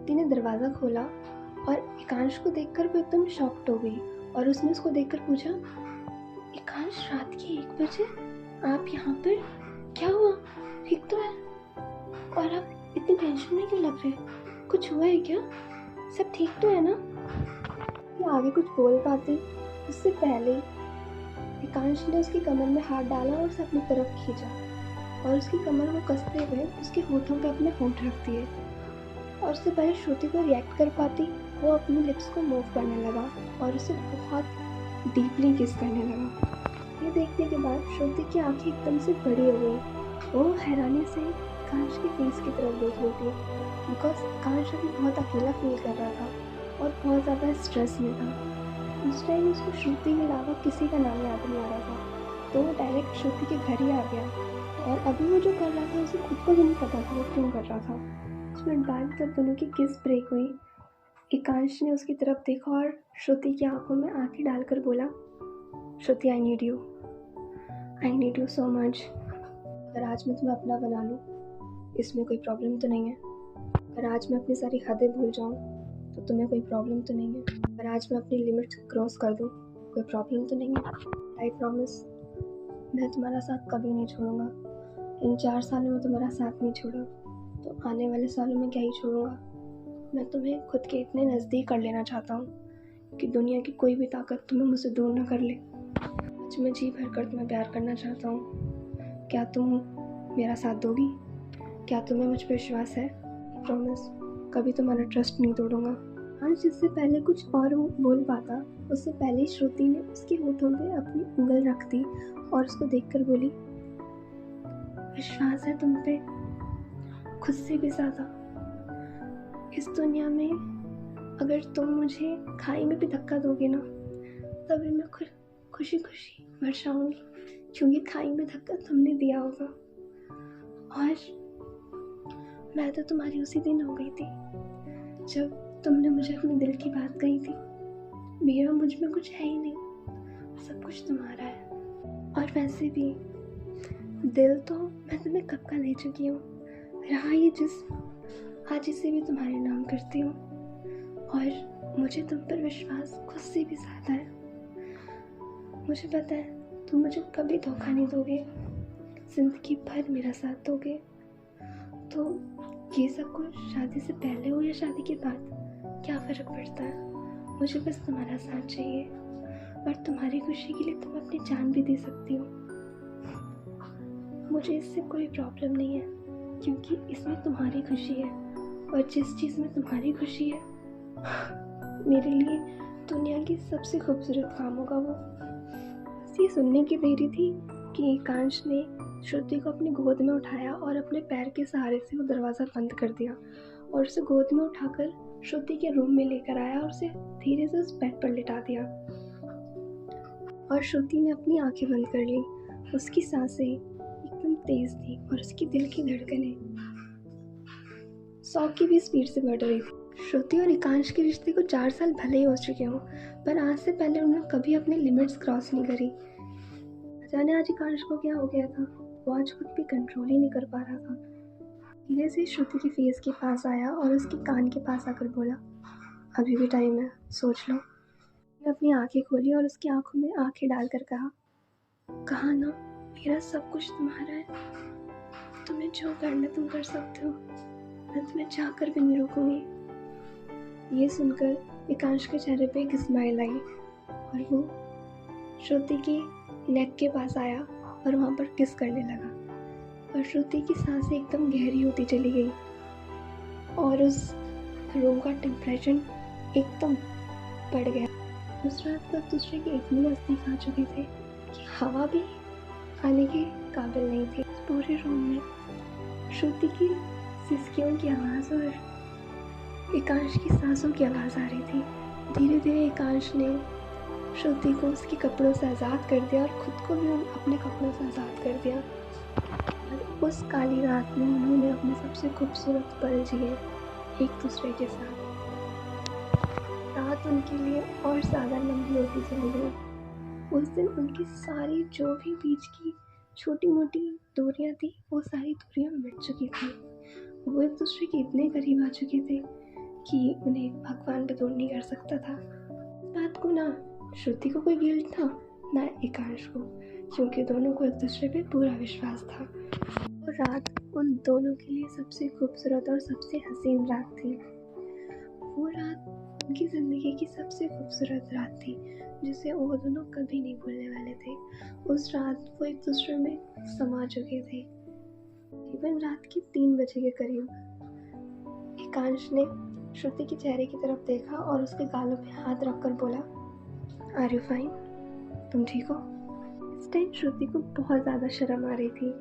श्रुति ने दरवाज़ा खोला और एकांश को देखकर वो एकदम शॉक्ड हो गई और उसने उसको देखकर पूछा, एकांश, रात के 1 बजे आप यहाँ पर? क्या हुआ? ठीक तो है? और आप इतनी टेंशन में क्यों लग रहे? कुछ हुआ है क्या? सब ठीक तो है ना? वो आगे कुछ बोल पाती उससे पहले एकांश ने उसकी कमर में हाथ डाला और उसे अपनी तरफ खींचा और उसकी कमर को कसते हुए उसके होठों पे अपने होठ रख दिए। और उससे पहले श्रुति को रिएक्ट कर पाती वो अपनी लिप्स को मूव करने लगा और उसे बहुत डीपली किस करने लगा। ये देखने के बाद श्रुति की आंखें एकदम से बड़ी हो गई। वो हैरानी से एकांश के फेस की तरफ देख रही थी बिकॉज एकांश अभी बहुत अकेला फील कर रहा था और बहुत ज़्यादा स्ट्रेस में था। उस टाइम उसको श्रुति के अलावा किसी का नाम याद नहीं आ रहा था, तो वो डायरेक्ट श्रुति के घर ही आ गया। और अभी वो जो कर रहा था उसे खुद को भी नहीं पता था वो क्यों कर रहा था। कुछ मिनट बाद जब दोनों की किस ब्रेक हुई, एकांश ने उसकी तरफ देखा और श्रुति की आंखों में आंखें डालकर बोला, Shruti, I need you so much. अगर आज मैं तुम्हें अपना बना लूँ इसमें कोई प्रॉब्लम तो नहीं है? अगर आज मैं अपनी सारी हदें भूल जाऊँ तो तुम्हें कोई प्रॉब्लम तो नहीं है? अगर आज मैं अपनी लिमिट क्रॉस कर दूँ कोई प्रॉब्लम तो नहीं है? आई प्रॉमिस मैं तुम्हारा साथ कभी नहीं छोड़ूंगा। इन 4 सालों में तुम्हारा साथ नहीं छोड़ा तो आने वाले सालों में क्या ही छोड़ूंगा। मैं तुम्हें खुद के इतने नज़दीक कर लेना चाहता हूँ कि दुनिया की कोई भी ताकत तुम्हें मुझसे दूर ना कर ले। आज मैं जी भर कर तुम्हें प्यार करना चाहता हूँ। क्या तुम मेरा साथ दोगी? क्या तुम्हें मुझ पर विश्वास है? प्रॉमिस कभी तुम्हारा ट्रस्ट नहीं तोड़ूंगा। आज जिससे पहले कुछ और बोल पाता उससे पहले श्रुति ने उसके होठों पे अपनी उंगल रख दी और उसको देखकर बोली, विश्वास है तुम पे खुद से भी ज़्यादा। इस दुनिया में अगर तुम मुझे खाई में भी धक्का दोगे ना तभी मैं खुशी खुशी मर जाऊंगी, क्योंकि खाई में धक्का तुमने दिया होगा। और मैं तो तुम्हारी उसी दिन हो गई थी जब तुमने मुझे अपने दिल की बात कही थी। मेरा मुझ में कुछ है ही नहीं, सब कुछ तुम्हारा है। और वैसे भी दिल तो मैं तुम्हें कब का दे चुकी हूँ। रहा ये आज इसे भी तुम्हारे नाम करती हूँ। और मुझे तुम पर विश्वास खुद से भी ज़्यादा है। मुझे पता है तुम मुझे कभी धोखा नहीं दोगे, ज़िंदगी भर मेरा साथ दोगे। तो ये सब कुछ शादी से पहले हो या शादी के बाद, क्या फ़र्क पड़ता है? मुझे बस तुम्हारा साथ चाहिए और तुम्हारी खुशी के लिए तुम अपनी जान भी दे सकती हो। मुझे इससे कोई प्रॉब्लम नहीं है क्योंकि इसमें तुम्हारी खुशी है और जिस चीज़ में तुम्हारी खुशी है मेरे लिए दुनिया की सबसे खूबसूरत काम होगा वो। बस ये सुनने की देरी थी कि एकांश ने श्रुति को अपनी गोद में उठाया और अपने पैर के सहारे से वो दरवाज़ा बंद कर दिया और उसे गोद में उठाकर श्रुति के रूम में लेकर आया और उसे धीरे से उस बेड पर लिटा दिया। और श्रुति ने अपनी आंखें बंद कर ली। उसकी सांसें एकदम तेज थी और उसकी दिल की धड़कनें 100 की भी स्पीड से बढ़ रही थी। श्रुति और एकांश के रिश्ते को 4 साल भले ही हो चुके हों, पर आज से पहले उन्होंने कभी अपनी लिमिट्स क्रॉस नहीं करी। जाने आज एकांश को क्या हो गया था, वो आज खुद भी कंट्रोल ही नहीं कर पा रहा था। धीरे से श्रुति के फेस के पास आया और उसके कान के पास आकर बोला, अभी भी टाइम है, सोच लो। उसने अपनी आंखें खोली और उसकी आंखों में आंखें डालकर कहा ना, मेरा सब कुछ तुम्हारा है, तुम्हें जो करना तुम कर सकते हो, मैं तुम्हें चाहकर भी नहीं रोकूंगी। ये सुनकर एकांश के चेहरे पे एक स्माइल आई और वो श्रुति की नेक के पास आया और वहाँ पर किस करने लगा। और श्रुति की सांसें एकदम गहरी होती चली गई और उस रूम का टेम्परेचर एकदम बढ़ गया। दूसरा एक दूसरे के इतने नज़दीक आ चुके थे कि हवा भी आने के काबिल नहीं थी। पूरे रूम में श्रुति की सिसकियों की आवाज़ और एकांश की सांसों की आवाज़ आ रही थी। धीरे धीरे एकांश ने श्रुति को उसके कपड़ों से आज़ाद कर दिया और खुद को भी अपने कपड़ों से आज़ाद कर दिया। और उस काली रात में उन्होंने अपने सबसे खूबसूरत पल जिए एक दूसरे के साथ। रात उनके लिए और ज़्यादा लंबी होती चली गई। उस दिन उनकी सारी जो भी बीच की छोटी मोटी दूरियां थी वो सारी दूरियां मिट चुकी थी। वो एक दूसरे के इतने करीब आ चुके थे कि उन्हें भगवान पे दूर नहीं कर सकता था। बात को ना श्रुति को कोई गिल्ट था ना एकांश को, क्योंकि दोनों को एक दूसरे पे पूरा विश्वास था। वो रात उन दोनों के लिए सबसे खूबसूरत और सबसे हसीन रात थी। वो रात उनकी ज़िंदगी की सबसे खूबसूरत रात थी, जिसे वो दोनों कभी नहीं भूलने वाले थे। उस रात वो एक दूसरे में समा चुके थे। तकरीबन रात के 3 बजे के करीब एकांश ने श्रुति के चेहरे की तरफ देखा और उसके गालों पे हाथ रखकर बोला, आर यू फाइन? तुम ठीक हो? इस टाइम श्रुति को बहुत ज़्यादा शर्म आ रही थी,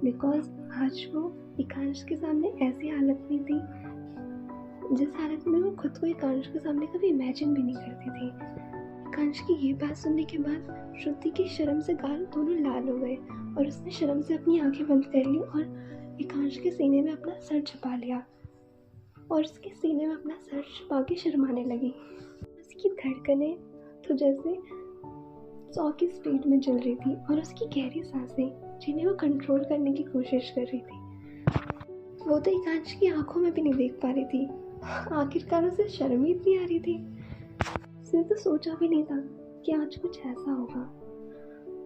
बिकॉज आज वो एकांश के सामने ऐसी हालत में थी जिस हालत में वो खुद को एकांश के सामने कभी इमेजिन भी नहीं करती थी। एकांश की ये बात सुनने के बाद श्रुति की शर्म से गाल दोनों लाल हो गए और उसने शर्म से अपनी आंखें बंद कर ली और एकांश के सीने में अपना सर छुपा लिया और उसके सीने में अपना सर छुपा के शर्माने लगी। उसकी धड़कनें तो जैसे 100 की स्पीड में चल रही थी और उसकी गहरी सांसें जिन्हें वो कंट्रोल करने की कोशिश कर रही थी, वो तो एकांश की आंखों में भी नहीं देख पा रही थी। आखिरकार उसे शर्म ही इतनी आ रही थी। उसने तो सोचा भी नहीं था कि आज कुछ ऐसा होगा,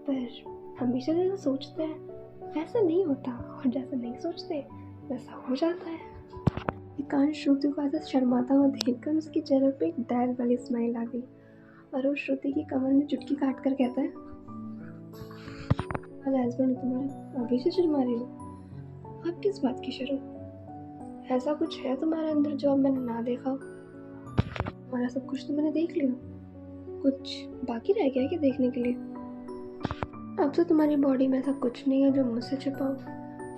पर हमेशा जैसा सोचते हैं वैसा नहीं होता और जैसा नहीं सोचते वैसा हो जाता है। एकांश श्रुति को ऐसा शर्माता हुआ देखकर उसके चेहरे पे एक डर वाली स्माइल आ गई और वो श्रुति की कमर में चुटकी काट कर कहता है, हस्बैंड तुम्हारा अभी से शर्मा रही हो? अब किस बात की शर्म? ऐसा कुछ है तुम्हारे अंदर जो अब मैंने ना देखा? हमारा सब कुछ तो मैंने देख लिया, कुछ बाकी रह गया क्या देखने के लिए? अब तो तुम्हारी बॉडी में ऐसा कुछ नहीं है जो मुझसे छुपाओ,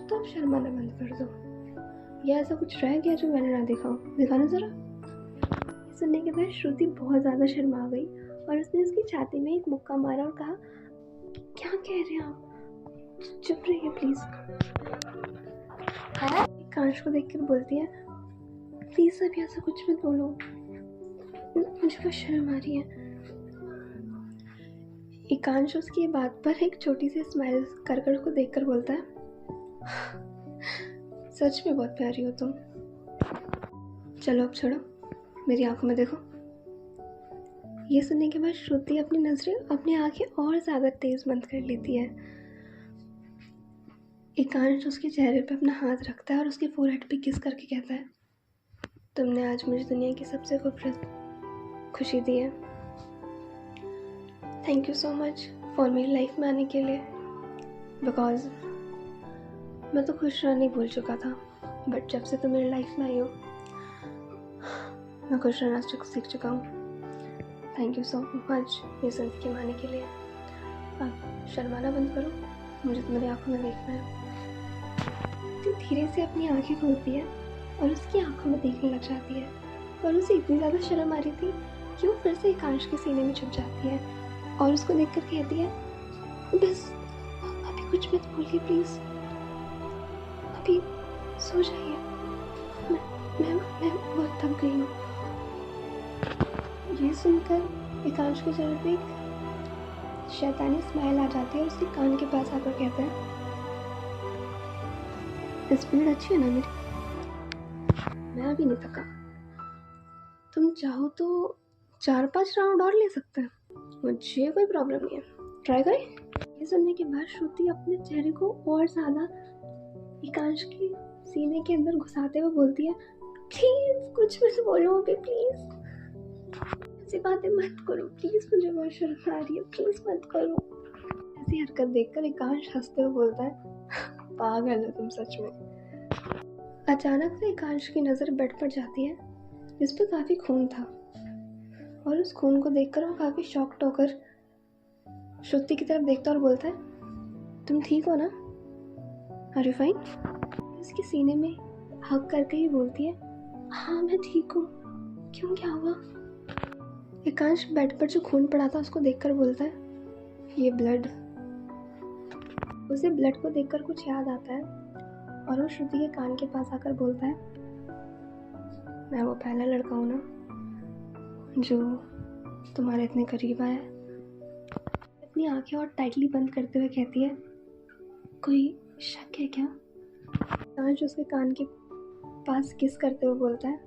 तो अब शर्माना बंद कर दो। या ऐसा कुछ रह गया जो मैंने ना देखा हो? दिखाना जरा। सुनने के बाद श्रुति बहुत ज़्यादा शर्मा गई और उसने उसकी छाती में एक मुक्का मारा और कहा, क्या कह रहे हैं आप? चुप रहिए प्लीज़। एकांश को देखकर बोलती है, प्लीज़ अभी ऐसा कुछ मत बोलो, मुझे बहुत शर्म आ रही है। एकांश उसकी बात पर एक छोटी सी स्माइल कर उसको देखकर बोलता है, सच में बहुत प्यारी हो तुम। चलो अब छोड़ो, मेरी आंखों में देखो। ये सुनने के बाद श्रुति अपनी नजरें, अपनी आंखें और ज़्यादा तेज बंद कर लेती है। एकांश उसके चेहरे पे अपना हाथ रखता है और उसके फोरहेड पे किस करके कहता है, तुमने आज मुझे दुनिया की सबसे खूबसूरत खुशी दी है। Thank you so much for मेरी लाइफ में आने के लिए, बिकॉज मैं तो खुश रहना नहीं भूल चुका था, बट जब से तुम मेरी लाइफ में आई हो मैं खुश रहना सीख चुका हूँ। थैंक यू सो मच ये जिंदगी में आने के लिए। अब शर्माना बंद करो, मुझे तुम्हारी आंखों में देखना है। तो धीरे से अपनी आंखें खोलती है और उसकी आंखों में देखने लग जाती है और उसे इतनी ज़्यादा शर्म आ रही थी कि वो फिर से एकांश के सीने में छुप जाती है और उसको देखकर कहती है, बस अभी कुछ मत बोलिए प्लीज़, अभी सो जाइए, मैं बहुत थक गई हूँ। ये सुनकर एकांश के चेहरे पे एक शैतानी स्माइल आ जाती है और उसके कान के पास आकर कहता है, स्पीड अच्छी है ना मेरी? मैं अभी नहीं थका, तुम चाहो तो 4-5 राउंड और ले सकते हैं, मुझे कोई प्रॉब्लम नहीं है, ट्राई करें। ये सुनने के बाद श्रुति अपने चेहरे को और ज़्यादा एकांश के सीने के अंदर घुसाते हुए बोलती है, प्लीज़ कुछ मत बोलो अभी, प्लीज़ ऐसी बातें मत करो प्लीज़, मुझे बहुत शर्म आ रही है, प्लीज़ मत करो। ऐसी हरकत देखकर एकांश हंसते हुए बोलता है, पागल हो तुम सच में। अचानक से एकांश की नज़र बेड पर जाती है जिस पर काफ़ी खून था और उस खून को देखकर वो काफ़ी शॉक्ड होकर श्रुति की तरफ देखता और बोलता है, तुम ठीक हो ना? Are you fine? उसके सीने में हक करके ही बोलती है, हाँ मैं ठीक हूँ, क्यों क्या हुआ? एकांश बेड पर जो खून पड़ा था उसको देखकर बोलता है, ये ब्लड। उसे ब्लड को देखकर कुछ याद आता है और वो श्रुति के कान के पास आकर बोलता है, मैं वो पहला लड़का हूँ ना जो तुम्हारे इतने करीब आया। अपनी आंखें और टाइटली बंद करते हुए कहती है, कोई शक है क्या? एकांश उसके कान के पास किस करते हुए बोलता है,